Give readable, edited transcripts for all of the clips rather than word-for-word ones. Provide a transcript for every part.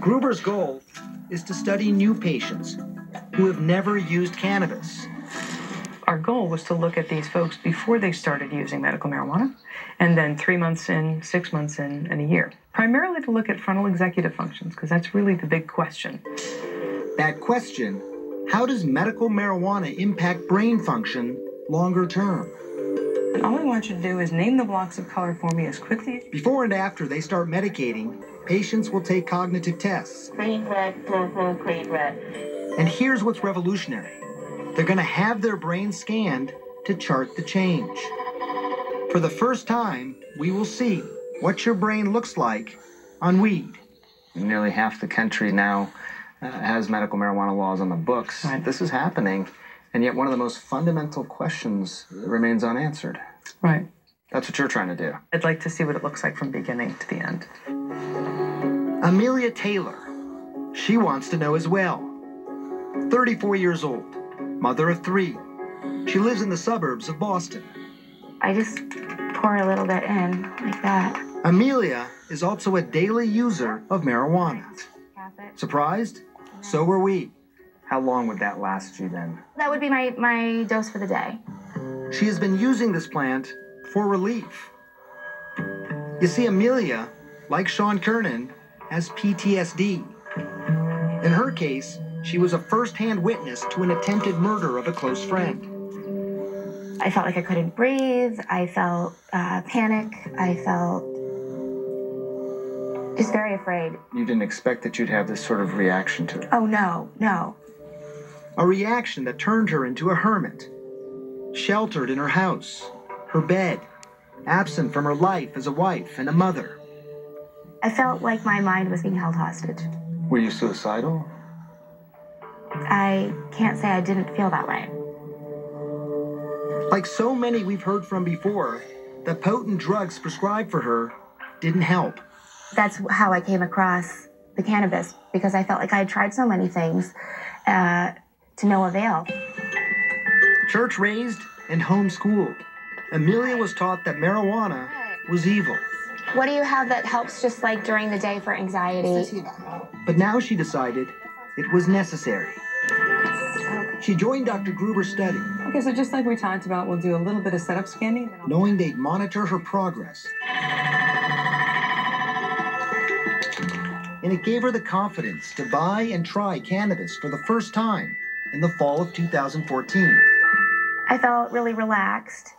Gruber's goal is to study new patients who have never used cannabis. Our goal was to look at these folks before they started using medical marijuana, and then 3 months in, 6 months in, and a year. Primarily to look at frontal executive functions, because that's really the big question. That question, how does medical marijuana impact brain function longer term? And all I want you to do is name the blocks of color for me as quickly as... Before and after they start medicating, patients will take cognitive tests. Green, red, purple, green, red. And here's what's revolutionary. They're going to have their brain scanned to chart the change. For the first time, we will see what your brain looks like on weed. Nearly half the country now has medical marijuana laws on the books. Right. This is happening, and yet one of the most fundamental questions remains unanswered. Right. That's what you're trying to do. I'd like to see what it looks like from beginning to the end. Amelia Taylor. She wants to know as well. 34 years old, mother of 3. She lives in the suburbs of Boston. I just pour a little bit in, like that. Amelia is also a daily user of marijuana. Surprised? So were we. How long would that last you then? That would be my dose for the day. She has been using this plant for relief. You see, Amelia, like Sean Kernan, has PTSD. In her case, she was a first-hand witness to an attempted murder of a close friend. I felt like I couldn't breathe. I felt panic. I felt just very afraid. You didn't expect that you'd have this sort of reaction to it. Oh, no, no. A reaction that turned her into a hermit, sheltered in her house, her bed, absent from her life as a wife and a mother. I felt like my mind was being held hostage. Were you suicidal? I can't say I didn't feel that way. Like so many we've heard from before, the potent drugs prescribed for her didn't help. That's how I came across the cannabis, because I felt like I had tried so many things to no avail. Church-raised and homeschooled, Amelia was taught that marijuana was evil. What do you have that helps just like during the day for anxiety? But now she decided it was necessary. She joined Dr. Gruber's study, Okay, so just like we talked about, we'll do a little bit of setup scanning. knowing they'd monitor her progress. And it gave her the confidence to buy and try cannabis for the first time in the fall of 2014. I felt really relaxed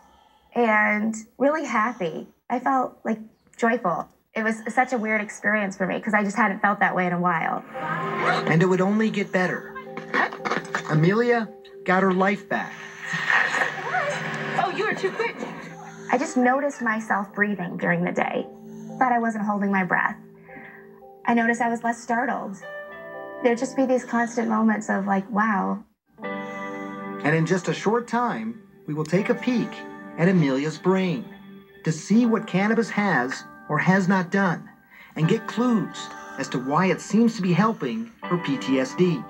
and really happy. I felt like joyful. It was such a weird experience for me because I just hadn't felt that way in a while. And it would only get better. Amelia got her life back. Oh, you were too quick. I just noticed myself breathing during the day, but I wasn't holding my breath. I noticed I was less startled. There'd just be these constant moments of like, wow. And in just a short time, we will take a peek at Amelia's brain to see what cannabis has or has not done and get clues as to why it seems to be helping her PTSD.